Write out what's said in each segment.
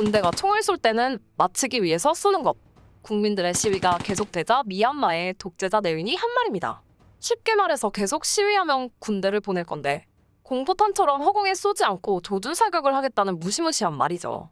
군대가 총을 쏠 때는 마치기 위해서 쏘는 것. 국민들의 시위가 계속되자 미얀마의 독재자 내윈이 한 말입니다. 쉽게 말해서 계속 시위하면 군대를 보낼 건데 공포탄처럼 허공에 쏘지 않고 조준 사격을 하겠다는 무시무시한 말이죠.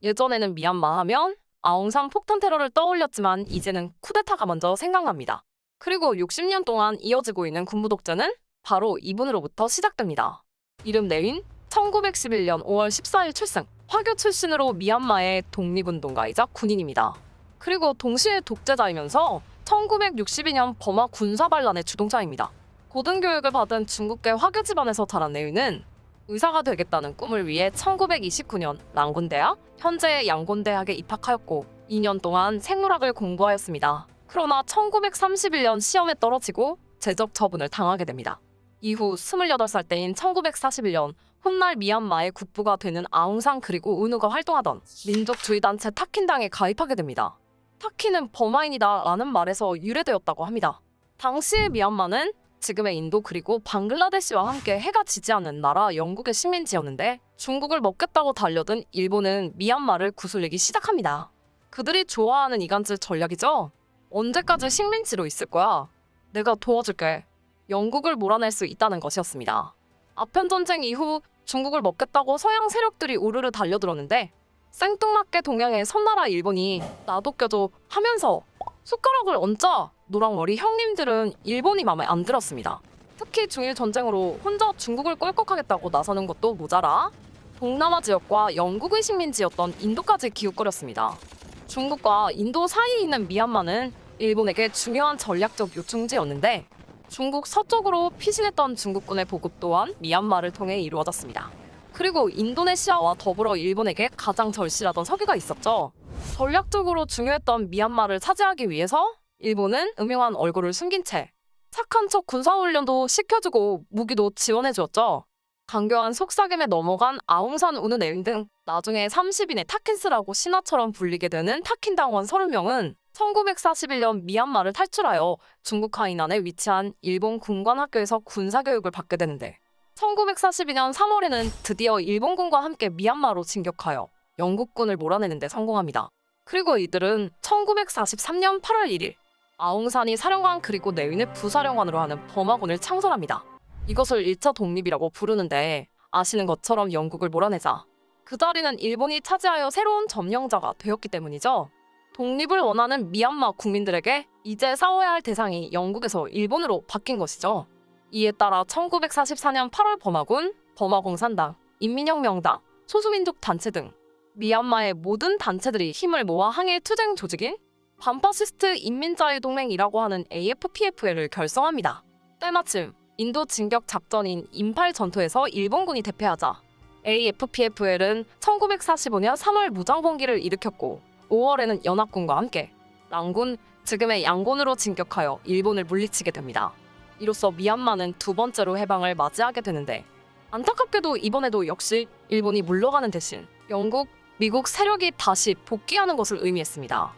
예전에는 미얀마 하면 아웅산 폭탄 테러를 떠올렸지만 이제는 쿠데타가 먼저 생각납니다. 그리고 60년 동안 이어지고 있는 군부 독재는 바로 이분으로부터 시작됩니다. 이름 내윈, 1911년 5월 14일 출생, 화교 출신으로 미얀마의 독립운동가이자 군인입니다. 그리고 동시에 독재자이면서 1962년 버마 군사반란의 주동자입니다. 고등교육을 받은 중국계 화교 집안에서 자란 내윈은 의사가 되겠다는 꿈을 위해 1929년 랑군대학, 현재의 양곤대학에 입학하였고 2년 동안 생물학을 공부하였습니다. 그러나 1931년 시험에 떨어지고 제적 처분을 당하게 됩니다. 이후 28살 때인 1941년 훗날 미얀마의 국부가 되는 아웅산 그리고 은우가 활동하던 민족주의 단체 타킨당에 가입하게 됩니다. 타킨은 버마인이다 라는 말에서 유래되었다고 합니다. 당시의 미얀마는 지금의 인도 그리고 방글라데시와 함께 해가 지지 않는 나라 영국의 식민지였는데 중국을 먹겠다고 달려든 일본은 미얀마를 구슬리기 시작합니다. 그들이 좋아하는 이간질 전략이죠. 언제까지 식민지로 있을 거야? 내가 도와줄게. 영국을 몰아낼 수 있다는 것이었습니다. 아편전쟁 이후 중국을 먹겠다고 서양 세력들이 우르르 달려들었는데 생뚱맞게 동양의 섬나라 일본이 나도 껴줘 하면서 숟가락을 얹자 노랑머리 형님들은 일본이 마음에 안 들었습니다. 특히 중일 전쟁으로 혼자 중국을 꼴꺽하겠다고 나서는 것도 모자라 동남아 지역과 영국의 식민지였던 인도까지 기웃거렸습니다. 중국과 인도 사이에 있는 미얀마는 일본에게 중요한 전략적 요충지였는데 중국 서쪽으로 피신했던 중국군의 보급 또한 미얀마를 통해 이루어졌습니다. 그리고 인도네시아와 더불어 일본에게 가장 절실하던 서기가 있었죠. 전략적으로 중요했던 미얀마를 차지하기 위해서 일본은 음흉한 얼굴을 숨긴 채 착한 척 군사훈련도 시켜주고 무기도 지원해주었죠. 강경한 속삭임에 넘어간 아웅산 우누 내윈 등 나중에 30인의 타킨스라고 신화처럼 불리게 되는 타킨당원 30명은 1941년 미얀마를 탈출하여 중국 하이난에 위치한 일본 군관학교에서 군사교육을 받게 되는데 1942년 3월에는 드디어 일본군과 함께 미얀마로 진격하여 영국군을 몰아내는 데 성공합니다. 그리고 이들은 1943년 8월 1일 아웅산이 사령관 그리고 내윈을 부사령관으로 하는 버마군을 창설합니다. 이것을 1차 독립이라고 부르는데 아시는 것처럼 영국을 몰아내자 그 자리는 일본이 차지하여 새로운 점령자가 되었기 때문이죠. 독립을 원하는 미얀마 국민들에게 이제 싸워야 할 대상이 영국에서 일본으로 바뀐 것이죠. 이에 따라 1944년 8월 버마군, 버마공산당, 인민혁명당, 소수민족 단체 등 미얀마의 모든 단체들이 힘을 모아 항일 투쟁 조직인 반파시스트 인민자유동맹이라고 하는 AFPFL을 결성합니다. 때마침 인도 진격 작전인 인팔 전투에서 일본군이 대패하자 AFPFL은 1945년 3월 무장봉기를 일으켰고 5월에는 연합군과 함께 랑군, 지금의 양곤으로 진격하여 일본을 물리치게 됩니다. 이로써 미얀마는 두 번째로 해방을 맞이하게 되는데 안타깝게도 이번에도 역시 일본이 물러가는 대신 영국, 미국 세력이 다시 복귀하는 것을 의미했습니다.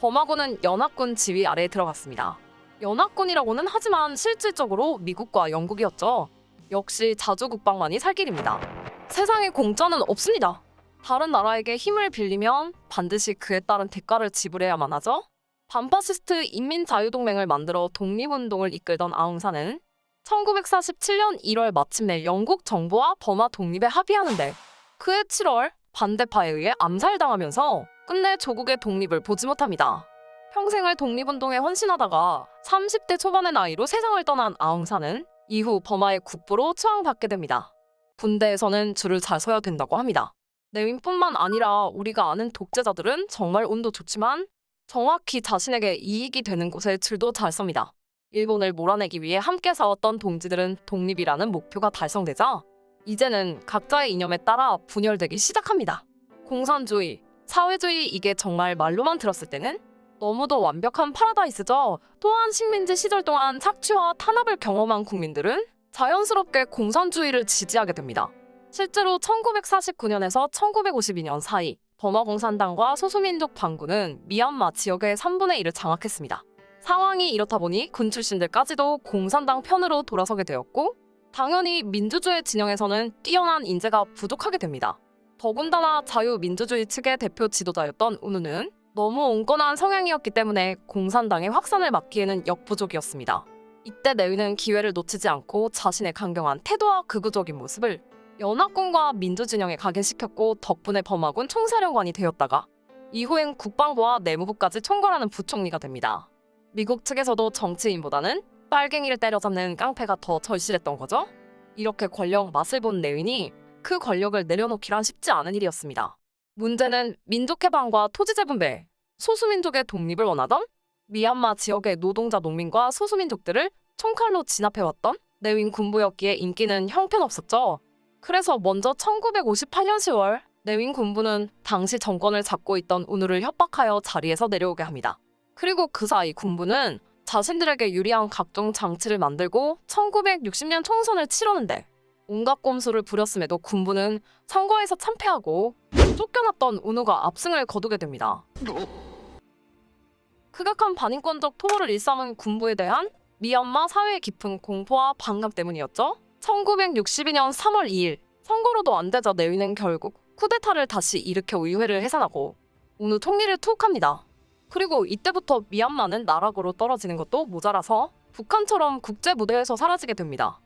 버마군은 연합군 지휘 아래에 들어갔습니다. 연합군이라고는 하지만 실질적으로 미국과 영국이었죠. 역시 자주국방만이 살 길입니다. 세상에 공짜는 없습니다. 다른 나라에게 힘을 빌리면 반드시 그에 따른 대가를 지불해야만 하죠. 반파시스트 인민자유동맹을 만들어 독립운동을 이끌던 아웅산은 1947년 1월 마침내 영국 정부와 버마 독립에 합의하는데 그해 7월 반대파에 의해 암살당하면서 끝내 조국의 독립을 보지 못합니다. 평생을 독립운동에 헌신하다가 30대 초반의 나이로 세상을 떠난 아웅산은 이후 버마의 국부로 추앙받게 됩니다. 군대에서는 줄을 잘 서야 된다고 합니다. 내윈뿐만 아니라 우리가 아는 독재자들은 정말 운도 좋지만 정확히 자신에게 이익이 되는 곳에 줄도 잘 섭니다. 일본을 몰아내기 위해 함께 싸웠던 동지들은 독립이라는 목표가 달성되자 이제는 각자의 이념에 따라 분열되기 시작합니다. 공산주의, 사회주의 이게 정말 말로만 들었을 때는 너무도 완벽한 파라다이스죠. 또한 식민지 시절 동안 착취와 탄압을 경험한 국민들은 자연스럽게 공산주의를 지지하게 됩니다. 실제로 1949년에서 1952년 사이 버마 공산당과 소수민족 반군은 미얀마 지역의 3분의 1을 장악했습니다. 상황이 이렇다 보니 군 출신들까지도 공산당 편으로 돌아서게 되었고 당연히 민주주의 진영에서는 뛰어난 인재가 부족하게 됩니다. 더군다나 자유민주주의 측의 대표 지도자였던 운우는 너무 온건한 성향이었기 때문에 공산당의 확산을 막기에는 역부족이었습니다. 이때 내위는 기회를 놓치지 않고 자신의 강경한 태도와 극우적인 모습을 연합군과 민주진영에 각인시켰고 덕분에 범하군 총사령관이 되었다가 이후엔 국방부와 내무부까지 총괄하는 부총리가 됩니다. 미국 측에서도 정치인보다는 빨갱이를 때려잡는 깡패가 더 절실했던 거죠. 이렇게 권력 맛을 본 내윈이 그 권력을 내려놓기란 쉽지 않은 일이었습니다. 문제는 민족해방과 토지재분배, 소수민족의 독립을 원하던 미얀마 지역의 노동자 농민과 소수민족들을 총칼로 진압해왔던 내윈 군부였기에 인기는 형편없었죠. 그래서 먼저 1958년 10월 내윈 군부는 당시 정권을 잡고 있던 운우를 협박하여 자리에서 내려오게 합니다. 그리고 그 사이 군부는 자신들에게 유리한 각종 장치를 만들고 1960년 총선을 치르는데 온갖 꼼수를 부렸음에도 군부는 선거에서 참패하고 쫓겨났던 운우가 압승을 거두게 됩니다. 극악한 반인권적 토벌을 일삼은 군부에 대한 미얀마 사회의 깊은 공포와 반감 때문이었죠. 1962년 3월 2일 선거로도 안 되자 내위는 결국 쿠데타를 다시 일으켜 의회를 해산하고 운우 총리를 투옥합니다. 그리고 이때부터 미얀마는 나락으로 떨어지는 것도 모자라서 북한처럼 국제 무대에서 사라지게 됩니다.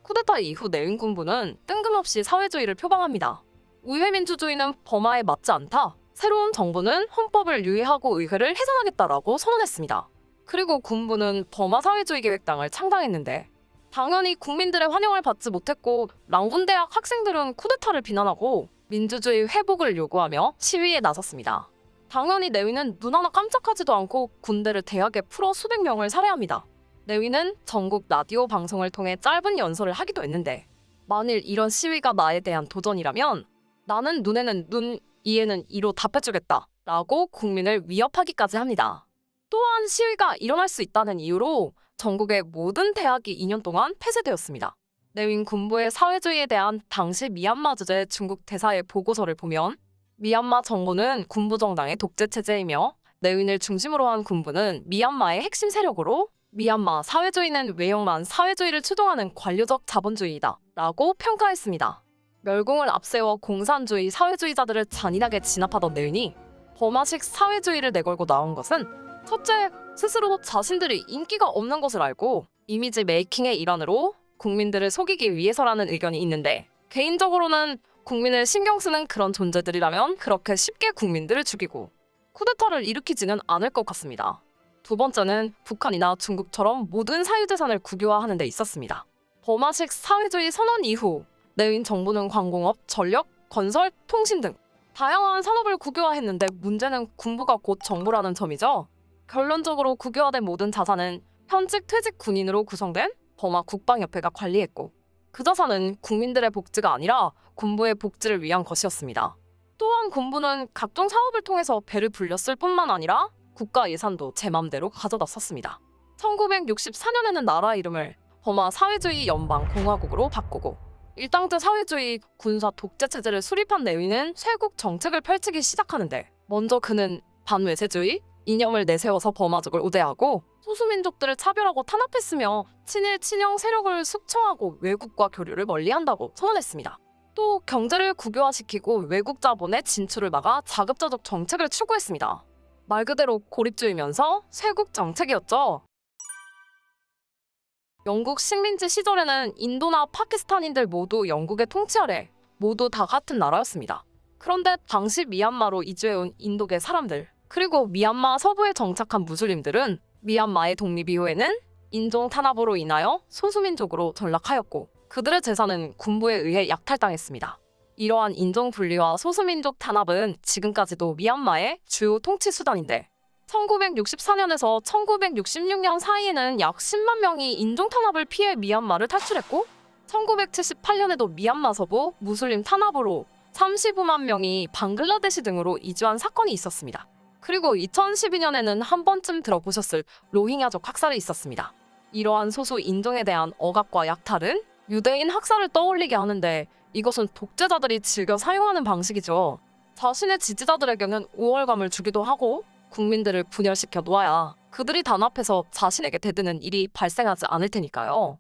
쿠데타 이후 내윈 군부는 뜬금없이 사회주의를 표방합니다. 의회민주주의는 버마에 맞지 않다. 새로운 정부는 헌법을 유예하고 의회를 해산하겠다라고 선언했습니다. 그리고 군부는 버마 사회주의 계획당을 창당했는데 당연히 국민들의 환영을 받지 못했고 랑군대학 학생들은 쿠데타를 비난하고 민주주의 회복을 요구하며 시위에 나섰습니다. 당연히 내위는 눈 하나 깜짝하지도 않고 군대를 대학에 풀어 수백 명을 살해합니다. 내위는 전국 라디오 방송을 통해 짧은 연설을 하기도 했는데 만일 이런 시위가 나에 대한 도전이라면 나는 눈에는 눈, 이에는 이로 답해주겠다 라고 국민을 위협하기까지 합니다. 또한 시위가 일어날 수 있다는 이유로 전국의 모든 대학이 2년 동안 폐쇄되었습니다. 내윈 군부의 사회주의에 대한 당시 미얀마 주재 중국 대사의 보고서를 보면 미얀마 정부는 군부 정당의 독재 체제이며 내윈을 중심으로 한 군부는 미얀마의 핵심 세력으로 미얀마 사회주의는 외형만 사회주의를 추동하는 관료적 자본주의이다 라고 평가했습니다. 멸공을 앞세워 공산주의 사회주의자들을 잔인하게 진압하던 내윈이 버마식 사회주의를 내걸고 나온 것은 첫째, 스스로 자신들이 인기가 없는 것을 알고 이미지 메이킹의 일환으로 국민들을 속이기 위해서라는 의견이 있는데 개인적으로는 국민을 신경 쓰는 그런 존재들이라면 그렇게 쉽게 국민들을 죽이고 쿠데타를 일으키지는 않을 것 같습니다. 두 번째는 북한이나 중국처럼 모든 사유재산을 국유화하는 데 있었습니다. 버마식 사회주의 선언 이후 내윈 정부는 관공업, 전력, 건설, 통신 등 다양한 산업을 국유화했는데 문제는 군부가 곧 정부라는 점이죠. 결론적으로 국유화된 모든 자산은 현직 퇴직 군인으로 구성된 버마 국방협회가 관리했고 그 자산은 국민들의 복지가 아니라 군부의 복지를 위한 것이었습니다. 또한 군부는 각종 사업을 통해서 배를 불렸을 뿐만 아니라 국가 예산도 제 맘대로 가져다 썼습니다. 1964년에는 나라 이름을 버마 사회주의 연방공화국으로 바꾸고 일당제 사회주의 군사 독재 체제를 수립한 내위는 쇄국 정책을 펼치기 시작하는데 먼저 그는 반외세주의 이념을 내세워서 버마족을 우대하고 소수민족들을 차별하고 탄압했으며 친일 친영 세력을 숙청하고 외국과 교류를 멀리한다고 선언했습니다. 또 경제를 국유화시키고 외국 자본의 진출을 막아 자급자족 정책을 추구했습니다. 말 그대로 고립주의면서 쇄국 정책이었죠. 영국 식민지 시절에는 인도나 파키스탄인들 모두 영국의 통치 아래 모두 다 같은 나라였습니다. 그런데 당시 미얀마로 이주해온 인도계 사람들 그리고 미얀마 서부에 정착한 무슬림들은 미얀마의 독립 이후에는 인종 탄압으로 인하여 소수민족으로 전락하였고 그들의 재산은 군부에 의해 약탈당했습니다. 이러한 인종 분리와 소수민족 탄압은 지금까지도 미얀마의 주요 통치 수단인데 1964년에서 1966년 사이에는 약 10만 명이 인종 탄압을 피해 미얀마를 탈출했고 1978년에도 미얀마 서부 무슬림 탄압으로 35만 명이 방글라데시 등으로 이주한 사건이 있었습니다. 그리고 2012년에는 한 번쯤 들어보셨을 로힝야족 학살이 있었습니다. 이러한 소수 인종에 대한 억압과 약탈은 유대인 학살을 떠올리게 하는데 이것은 독재자들이 즐겨 사용하는 방식이죠. 자신의 지지자들에게는 우월감을 주기도 하고 국민들을 분열시켜 놓아야 그들이 단합해서 자신에게 대드는 일이 발생하지 않을 테니까요.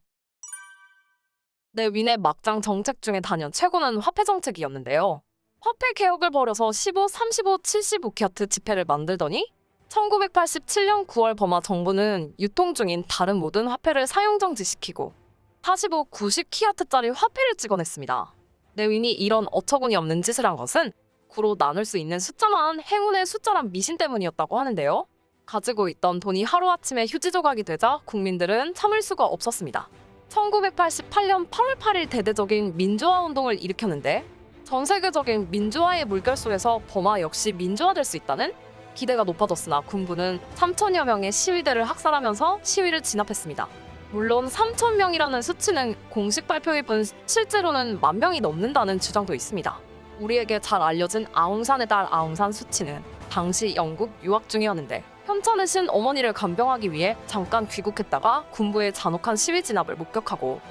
내윈의 막장 정책 중에 단연 최고는 화폐 정책이었는데요. 화폐 개혁을 벌여서 15, 35, 75키아트 지폐를 만들더니 1987년 9월 버마 정부는 유통 중인 다른 모든 화폐를 사용 정지시키고 45, 90키아트짜리 화폐를 찍어냈습니다. 내윈이 이런 어처구니 없는 짓을 한 것은 9로 나눌 수 있는 숫자만 행운의 숫자란 미신 때문이었다고 하는데요. 가지고 있던 돈이 하루아침에 휴지 조각이 되자 국민들은 참을 수가 없었습니다. 1988년 8월 8일 대대적인 민주화 운동을 일으켰는데 전 세계적인 민주화의 물결 속에서 버마 역시 민주화될 수 있다는 기대가 높아졌으나 군부는 3천여 명의 시위대를 학살하면서 시위를 진압했습니다. 물론 3천 명이라는 수치는 공식 발표일 뿐 실제로는 10,000명이 넘는다는 주장도 있습니다. 우리에게 잘 알려진 아웅산의 딸 아웅산 수치는 당시 영국 유학 중이었는데 편찮으신 어머니를 간병하기 위해 잠깐 귀국했다가 군부의 잔혹한 시위 진압을 목격하고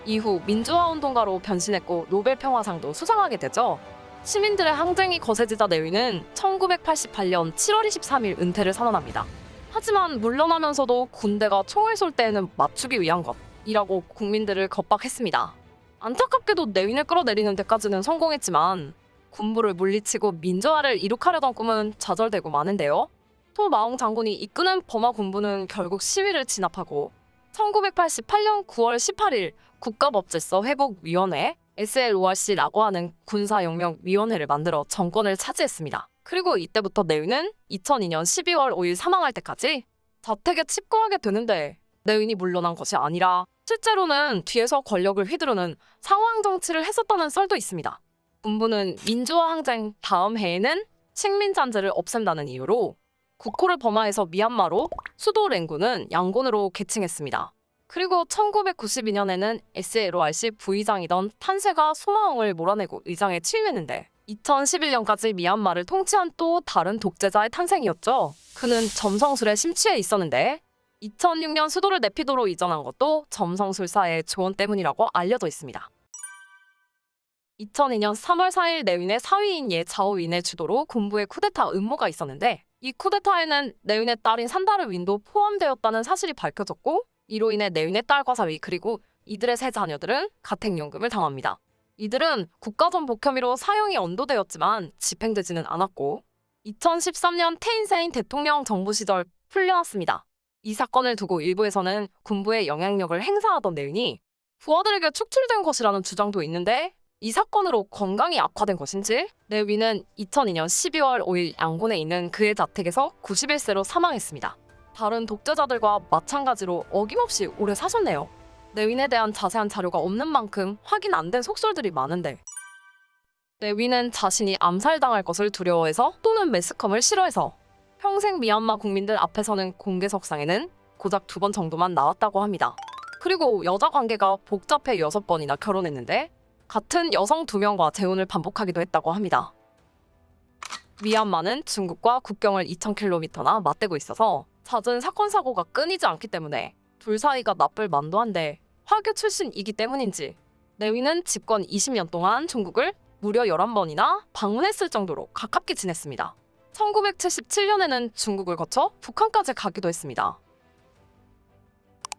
이후 민주화 운동가로 변신했고 노벨 평화상도 수상하게 되죠. 시민들의 항쟁이 거세지자 내윈은 1988년 7월 23일 은퇴를 선언합니다. 하지만 물러나면서도 군대가 총을 쏠 때에는 맞추기 위한 것이라고 국민들을 겁박했습니다. 안타깝게도 내윈을 끌어내리는 데까지는 성공했지만 군부를 물리치고 민주화를 이룩하려던 꿈은 좌절되고 마는데요. 토마옹 장군이 이끄는 버마 군부는 결국 시위를 진압하고 1988년 9월 18일 국가법질서 회복위원회 SLORC라고 하는 군사혁명위원회를 만들어 정권을 차지했습니다. 그리고 이때부터 내윈은 2002년 12월 5일 사망할 때까지 자택에 칩거하게 되는데 내윈이 물러난 것이 아니라 실제로는 뒤에서 권력을 휘두르는 상황 정치를 했었다는 썰도 있습니다. 군부는 민주화 항쟁 다음 해에는 식민잔재를 없앤다는 이유로 국호를 버마에서 미얀마로 수도 랭군은 양곤으로 개칭했습니다. 그리고 1992년에는 SLORC 부의장이던 탄세가 소마옹을 몰아내고 의장에 취임했는데 2011년까지 미얀마를 통치한 또 다른 독재자의 탄생이었죠. 그는 점성술에 심취해 있었는데 2006년 수도를 네피도로 이전한 것도 점성술사의 조언 때문이라고 알려져 있습니다. 2002년 3월 4일 내윈의 사위인 예 자오윈의 주도로 군부의 쿠데타 음모가 있었는데 이 쿠데타에는 내윈의 딸인 산다르 윈도 포함되었다는 사실이 밝혀졌고 이로 인해 내윈의 딸과 사위 그리고 이들의 세 자녀들은 가택연금을 당합니다. 이들은 국가전복 혐의로 사형이 언도되었지만 집행되지는 않았고 2013년 테인세인 대통령 정부 시절 풀려났습니다. 이 사건을 두고 일부에서는 군부의 영향력을 행사하던 내윈이 부하들에게 축출된 것이라는 주장도 있는데 이 사건으로 건강이 악화된 것인지 내윈은 2002년 12월 5일 양곤에 있는 그의 자택에서 91세로 사망했습니다. 다른 독재자들과 마찬가지로 어김없이 오래 사셨네요. 내윈에 대한 자세한 자료가 없는 만큼 확인 안 된 속설들이 많은데 내윈은 자신이 암살당할 것을 두려워해서 또는 매스컴을 싫어해서 평생 미얀마 국민들 앞에서는 공개석상에는 고작 2번 정도만 나왔다고 합니다. 그리고 여자 관계가 복잡해 6번이나 결혼했는데 같은 여성 2명과 재혼을 반복하기도 했다고 합니다. 미얀마는 중국과 국경을 2,000km나 맞대고 있어서 잦은 사건 사고가 끊이지 않기 때문에 둘 사이가 나쁠 만도 한데 화교 출신이기 때문인지 내윈은 집권 20년 동안 중국을 무려 11번이나 방문했을 정도로 가깝게 지냈습니다. 1977년에는 중국을 거쳐 북한까지 가기도 했습니다.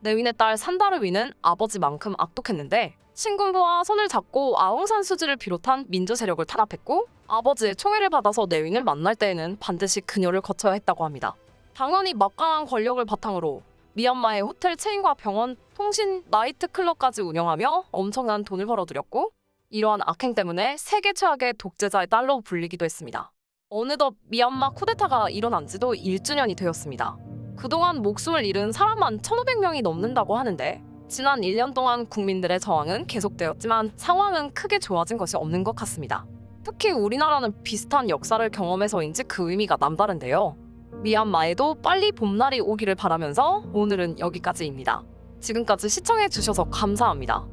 내윈의 딸 산다르 윈은 아버지만큼 악독했는데 신군부와 손을 잡고 아웅산 수지를 비롯한 민주 세력을 탄압했고 아버지의 총애를 받아서 내윈을 만날 때에는 반드시 그녀를 거쳐야 했다고 합니다. 당연히 막강한 권력을 바탕으로 미얀마의 호텔 체인과 병원, 통신, 나이트클럽까지 운영하며 엄청난 돈을 벌어들였고 이러한 악행 때문에 세계 최악의 독재자의 딸로 불리기도 했습니다. 어느덧 미얀마 쿠데타가 일어난 지도 1주년이 되었습니다. 그동안 목숨을 잃은 사람만 1,500명이 넘는다고 하는데 지난 1년 동안 국민들의 저항은 계속되었지만 상황은 크게 좋아진 것이 없는 것 같습니다. 특히 우리나라는 비슷한 역사를 경험해서인지 그 의미가 남다른데요. 미얀마에도 빨리 봄날이 오기를 바라면서 오늘은 여기까지입니다. 지금까지 시청해주셔서 감사합니다.